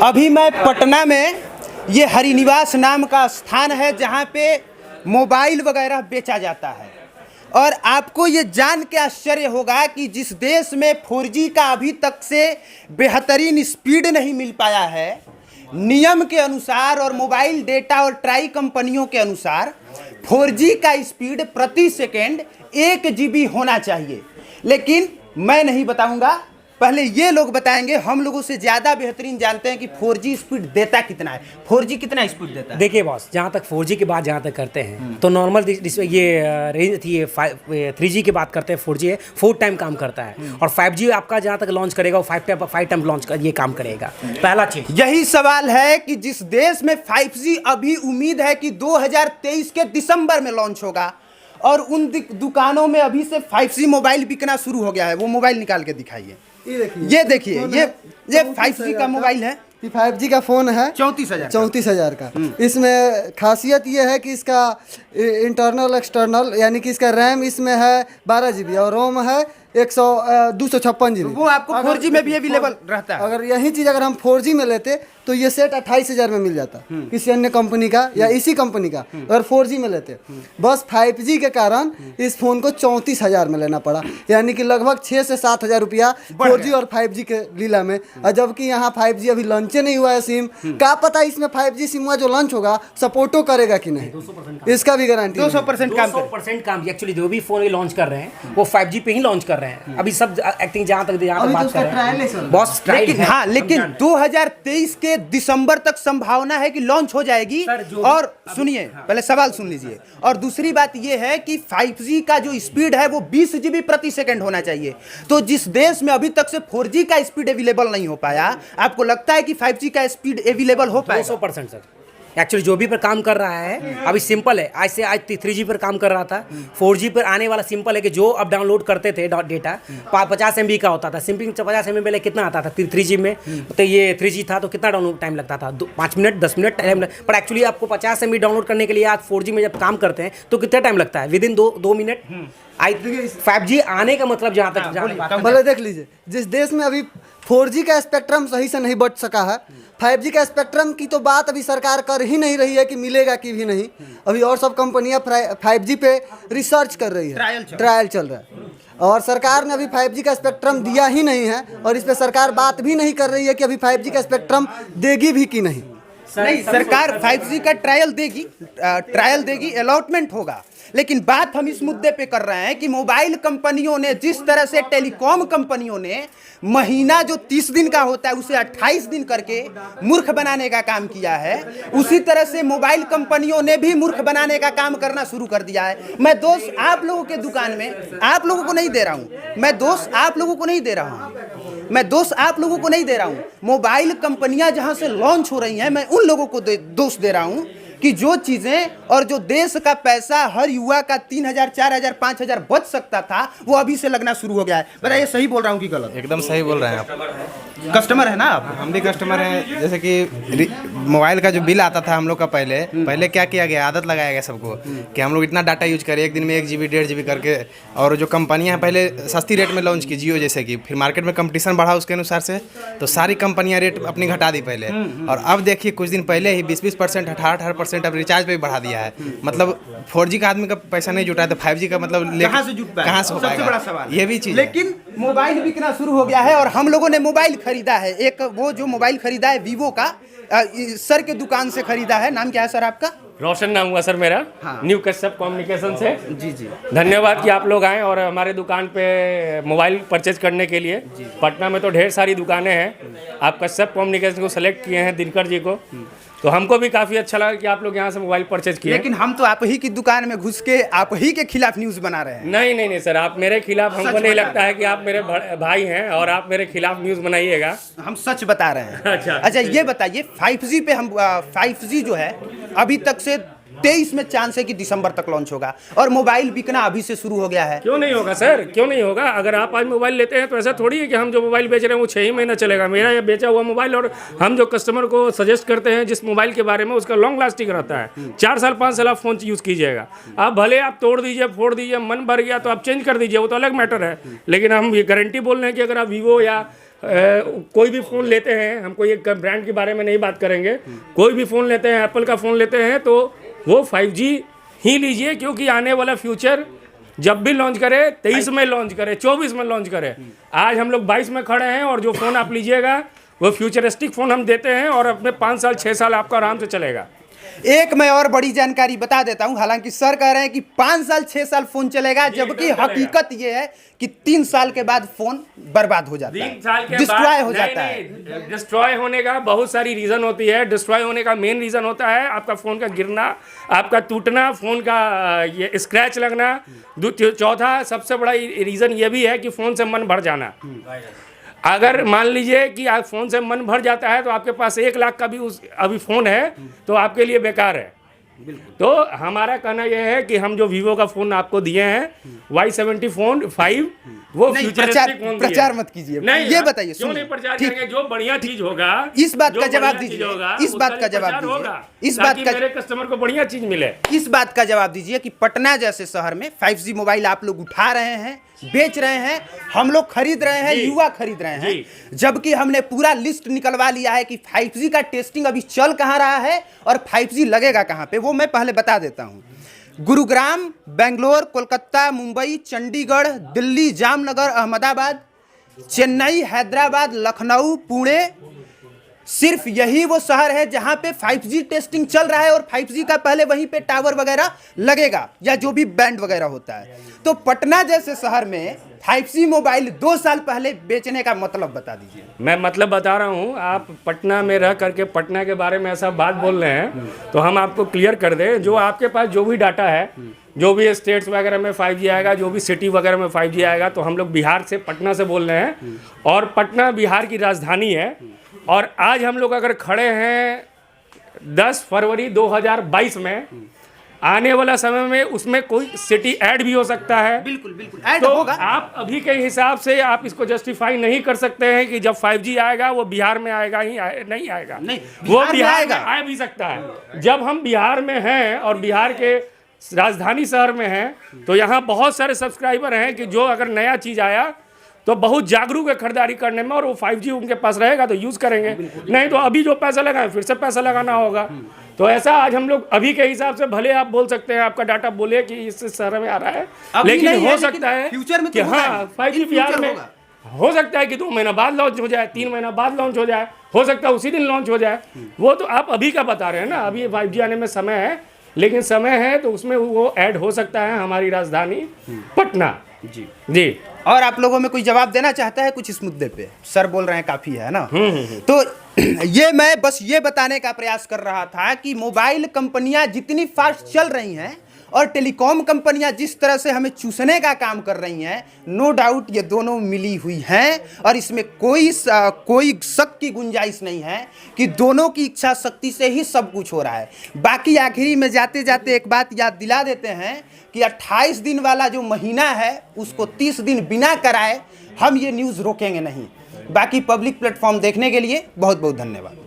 अभी मैं पटना में, ये हरिनिवास नाम का स्थान है जहाँ पे मोबाइल वगैरह बेचा जाता है। और आपको ये जान के आश्चर्य होगा कि जिस देश में 4G का अभी तक से बेहतरीन स्पीड नहीं मिल पाया है, नियम के अनुसार और मोबाइल डेटा और ट्राई कंपनियों के अनुसार 4G का स्पीड प्रति सेकेंड 1 GB होना चाहिए। लेकिन मैं नहीं बताऊंगा, पहले ये लोग बताएंगे। हम लोगों से ज़्यादा बेहतरीन जानते हैं कि 4G स्पीड देता कितना है। 4G कितना स्पीड देता है? देखिए बॉस, जहाँ तक 4G की बात जहाँ तक करते हैं तो नॉर्मल ये रेंज थी, ये 3G की बात करते हैं। 4G है 4 टाइम काम करता है, और 5G आपका जहाँ तक लॉन्च करेगा वो 5 टाइम लॉन्च कर ये काम करेगा। पहला चीज यही सवाल है कि जिस देश में 5G अभी उम्मीद है कि 2023 के दिसंबर में लॉन्च होगा, और उन दुकानों में अभी से 5G मोबाइल बिकना शुरू हो गया है। वो मोबाइल निकाल के दिखाइए। ये देखिए, ये 5G का मोबाइल है। 5G का फ़ोन है 34,000 का। इसमें खासियत ये है कि इसका इंटरनल एक्सटर्नल यानी कि इसका रैम इसमें है 12 GB और रोम है 256 GB। वो आपको 4G में भी अवेलेबल रहता है। अगर यही चीज़ अगर हम 4G में लेते तो ये सेट 28,000 में मिल जाता किसी अन्य कंपनी का या इसी कंपनी का। अगर 4G में लेते, बस 5G के कारण इस फ़ोन को 34,000 में लेना पड़ा, यानी कि लगभग 6 से 7,000 रुपया 4G और 5G के लीला में। और जबकि यहाँ 5G अभी लॉन्च नहीं हुआ है सिम, क्या पता इसमें 5G सिम हुआ जो लॉन्च होगा सपोर्टो करेगा कि नहीं, इसका भी गारंटी 200% काम। एक्चुअली जो भी फोन लॉन्च कर रहे हैं वो 5G पे ही लॉन्च कर रहे हैं अभी सब एक्टिंग जहाँ तक बात कर रहे हैं बॉस। लेकिन 2023 के दिसंबर तक संभावना है कि लॉन्च हो जाएगी। और सुनिए, पहले सवाल सुन लीजिए। और दूसरी बात यह है कि 5G का जो स्पीड है वो 20 GB प्रति सेकंड होना चाहिए। तो जिस देश में अभी तक से 4G का स्पीड अवेलेबल नहीं हो पाया, आपको लगता है कि 5G का स्पीड अवेलेबल हो पाएगा? 200% सर। एक्चुअली जो भी पर काम कर रहा है अभी सिंपल है। आज 3G पर काम कर रहा था, 4G पर आने वाला सिंपल है कि जो अब डाउनलोड करते थे डेटा 50 MB का होता था। सिंपिंग 50 MB पहले कितना आता था 3G में? तो ये 3G था तो कितना डाउनलोड टाइम लगता था? 5 मिनट 10 मिनट टाइम। पर एक्चुअली आपको 50 MB डाउनलोड करने के लिए आज 4G में जब काम करते हैं तो कितना टाइम लगता है? Within 2 minute. 5G आने का मतलब जहाँ तक भले देख लीजिए, जिस देश में अभी 4G का स्पेक्ट्रम सही से नहीं बच सका है, 5G का स्पेक्ट्रम की तो बात अभी सरकार कर ही नहीं रही है कि मिलेगा कि भी नहीं। अभी और सब कंपनियां 5G पे रिसर्च कर रही है, ट्रायल चल रहा है। और सरकार ने अभी 5G का स्पेक्ट्रम दिया ही नहीं है, और इस पे सरकार बात भी नहीं कर रही है कि अभी 5G का स्पेक्ट्रम देगी भी कि नहीं। नहीं, सरकार 5G का ट्रायल देगी, अलॉटमेंट होगा। लेकिन बात हम इस मुद्दे पे कर रहे हैं कि मोबाइल कंपनियों ने जिस तरह से, टेलीकॉम कंपनियों ने महीना जो 30 दिन का होता है उसे 28 दिन करके मूर्ख बनाने का काम किया है, उसी तरह से मोबाइल कंपनियों ने भी मूर्ख बनाने का काम करना शुरू कर दिया है। मैं दोष आप लोगों के दुकान में आप लोगों को नहीं दे रहा हूँ, मैं दोष आप लोगों को नहीं दे रहा हूँ, मोबाइल कंपनियां जहां से लॉन्च हो रही हैं, मैं उन लोगों को दोष दे रहा हूँ कि जो चीजें और जो देश का पैसा हर युवा का 3,000, 4,000, 5,000 बच सकता था वो अभी से लगना शुरू हो गया है। बताइए, सही बोल रहा हूँ कि गलत? एकदम सही बोल रहे हैं आप। कस्टमर है ना आप? हम भी कस्टमर हैं। जैसे कि मोबाइल का जो बिल आता था हम लोग का, पहले क्या किया गया, आदत लगाया गया सबको कि हम लोग इतना डाटा यूज करें, एक दिन में 1 GB 1.5 GB करके। और जो कंपनियां हैं पहले सस्ती रेट में लॉन्च की, जियो जैसे कि, फिर मार्केट में कंपटीशन बढ़ा उसके अनुसार से, तो सारी कंपनियां रेट अपनी घटा दी पहले। और अब देखिए कुछ दिन पहले ही 20% 18% अब रिचार्ज पे भी बढ़ा दिया है। मतलब 4G का आदमी का पैसा नहीं जुटा है तो 5G का मतलब कहाँ से जुट पाएगा? कहाँ से हो पाएगा? सबसे बड़ा सवाल ये भी चीज। लेकिन मोबाइल बिकना शुरू हो गया है, और हम लोगों ने मोबाइल खरीदा है। एक वो जो मोबाइल खरीदा है वीवो का, सर के दुकान से खरीदा है। नाम क्या है सर आपका? रोशन नाम हुआ सर मेरा। न्यू कश्यप कम्युनिकेशन से। जी। धन्यवाद कि आप लोग आए और हमारे दुकान पे मोबाइल परचेज करने के लिए। पटना में तो ढेर सारी दुकानें हैं, आप कश्यप कम्युनिकेशन को सेलेक्ट किए हैं, दिनकर जी को, तो हमको भी काफ़ी अच्छा लगा कि आप लोग यहाँ से मोबाइल परचेज किए। लेकिन हम तो आप ही की दुकान में घुस के आप ही के खिलाफ न्यूज़ बना रहे हैं। नहीं सर, आप मेरे खिलाफ, हमको नहीं लगता है कि आप मेरे भाई हैं और आप मेरे खिलाफ न्यूज़ बनाइएगा। हम सच बता रहे हैं। अच्छा, ये बताइए, 5G पे हम 5G जो है अभी तक से 23 में चांस है कि दिसंबर तक लॉन्च होगा, और मोबाइल बिकना अभी से शुरू हो गया है। क्यों नहीं होगा सर, क्यों नहीं होगा? अगर आप आज मोबाइल लेते हैं तो ऐसा थोड़ी है कि हम जो मोबाइल बेच रहे हैं वो 6 ही महीना चलेगा। मेरा ये बेचा हुआ मोबाइल, और हम जो कस्टमर को सजेस्ट करते हैं जिस मोबाइल के बारे में, उसका लॉन्ग लास्टिंग रहता है। 4 साल 5 साल आप फोन यूज़ कीजिएगा। आप भले आप तोड़ दीजिए, फोड़ दीजिए, मन भर गया तो आप चेंज कर दीजिए, वो तो अलग मैटर है। लेकिन हम ये गारंटी बोल रहे हैं कि अगर आप वीवो या कोई भी फ़ोन लेते हैं, हम कोई एक ब्रांड के बारे में नहीं बात करेंगे, कोई भी फ़ोन लेते हैं, एप्पल का फ़ोन लेते हैं तो वो 5G ही लीजिए, क्योंकि आने वाला फ्यूचर जब भी लॉन्च करे, 23 में लॉन्च करे, 24 में लॉन्च करे। आज हम लोग 22 में खड़े हैं, और जो फ़ोन आप लीजिएगा वो फ्यूचरिस्टिक फ़ोन हम देते हैं, और अपने 5 साल 6 साल आपका आराम से चलेगा। एक मैं और बड़ी जानकारी बता देता हूं, हालांकि सर कह रहे हैं कि 5 साल 6 साल फोन चलेगा, जबकि हकीकत ये है कि 3 साल के बाद फोन बर्बाद हो जाता है, 3 साल के डिस्ट्रॉय बाद हो जाता है। डिस्ट्रॉय होने का बहुत सारी रीज़न होती है। डिस्ट्रॉय होने का मेन रीज़न होता है आपका फ़ोन का गिरना, आपका टूटना, फ़ोन का ये स्क्रैच लगना। चौथा सबसे बड़ा रीज़न ये भी है कि फ़ोन से मन भर जाना। अगर मान लीजिए कि आप फ़ोन से मन भर जाता है तो आपके पास 1 लाख का भी अभी फ़ोन है तो आपके लिए बेकार है। तो हमारा कहना यह है कि हम जो वीवो का फ़ोन आपको दिए हैं Y70 फ़ोन 5, वो नहीं, फ्यूचरिस्टिक फ़ोन प्रचार मत कीजिए, नहीं, ये बताइए, क्यों नहीं सुनिए, प्रचार ठीक। करेंगे? जो बढ़िया चीज होगा, इस बात जो का जवाब बढ़िया चीज दीजिए, होगा, इस बात उसका का जवाब प्रचार दीजिए, होगा, इस बात ताकि का मेरे कस्टमर को बढ़िया चीज मिले। इस बात का जवाब दीजिए कि पटना जैसे शहर में 5G मोबाइल आप लोग उठा रहे हैं, बेच रहे हैं, हम लोग खरीद रहे हैं, जी। युवा खरीद रहे हैं, जबकि हमने पूरा लिस्ट निकलवा लिया है कि 5G का टेस्टिंग अभी चल कहाँ रहा है और 5G लगेगा कहाँ पे, वो मैं पहले बता देता हूँ। गुरुग्राम, बेंगलोर, कोलकाता, मुंबई, चंडीगढ़, दिल्ली, जामनगर, अहमदाबाद, चेन्नई, हैदराबाद, लखनऊ, पुणे, सिर्फ यही वो शहर है जहां पे 5G टेस्टिंग चल रहा है, और 5G का पहले वहीं पे टावर वगैरह लगेगा या जो भी बैंड वगैरह होता है। तो पटना जैसे शहर में 5G मोबाइल 2 साल पहले बेचने का मतलब बता दीजिए। मैं मतलब बता रहा हूँ, आप पटना में रह करके पटना के बारे में ऐसा बात बोल रहे हैं तो हम आपको क्लियर कर दें, जो आपके पास जो भी डाटा है, जो भी स्टेट्स वगैरह में 5G आएगा, जो भी सिटी वगैरह में 5G आएगा, तो हम लोग बिहार से, पटना से बोल रहे हैं, और पटना बिहार की राजधानी है। और आज हम लोग अगर खड़े हैं 10 फरवरी 2022 में, आने वाला समय में उसमें कोई सिटी ऐड भी हो सकता है। बिल्कुल बिल्कुल ऐड तो होगा। आप अभी के हिसाब से आप इसको जस्टिफाई नहीं कर सकते हैं कि जब 5G आएगा वो बिहार में आएगा ही नहीं आएगा। नहीं, वो बिहार में बिहार आएगा। में आ भी सकता है। जब हम बिहार में हैं और बिहार के राजधानी शहर में हैं तो यहाँ बहुत सारे सब्सक्राइबर हैं कि जो अगर नया चीज़ आया तो बहुत जागरूक है खरीदारी करने में, और वो 5G उनके पास रहेगा तो यूज़ करेंगे, नहीं तो अभी जो पैसा लगाए फिर से पैसा लगाना होगा। तो ऐसा आज हम लोग अभी के हिसाब से, भले आप बोल सकते हैं, आपका डाटा बोले कि इस शहर में आ रहा है, अभी नहीं लेकिन है, हो सकता है फ्यूचर में कि तो होगा हाँ ही। 5G इन बिहार फ्यूचर में होगा। हो सकता है कि 2 महीना बाद लॉन्च हो जाए, 3 महीना बाद लॉन्च हो जाए, हो सकता है उसी दिन लॉन्च हो जाए। वो तो आप अभी का बता रहे हैं ना, अभी 5G आने में समय है, लेकिन समय है तो उसमें वो ऐड हो सकता है हमारी राजधानी पटना। जी और आप लोगों में कोई जवाब देना चाहता है कुछ इस मुद्दे पे? सर बोल रहे हैं काफ़ी है ना। तो ये मैं बस ये बताने का प्रयास कर रहा था कि मोबाइल कंपनियां जितनी फास्ट चल रही हैं और टेलीकॉम कंपनियां जिस तरह से हमें चूसने का काम कर रही हैं, नो डाउट ये दोनों मिली हुई हैं, और इसमें कोई शक की गुंजाइश नहीं है कि दोनों की इच्छा शक्ति से ही सब कुछ हो रहा है। बाकी आखिरी में जाते जाते एक बात याद दिला देते हैं कि 28 दिन वाला जो महीना है उसको 30 दिन बिना कराए हम ये न्यूज़ रोकेंगे नहीं। बाकी पब्लिक प्लेटफॉर्म देखने के लिए बहुत बहुत धन्यवाद।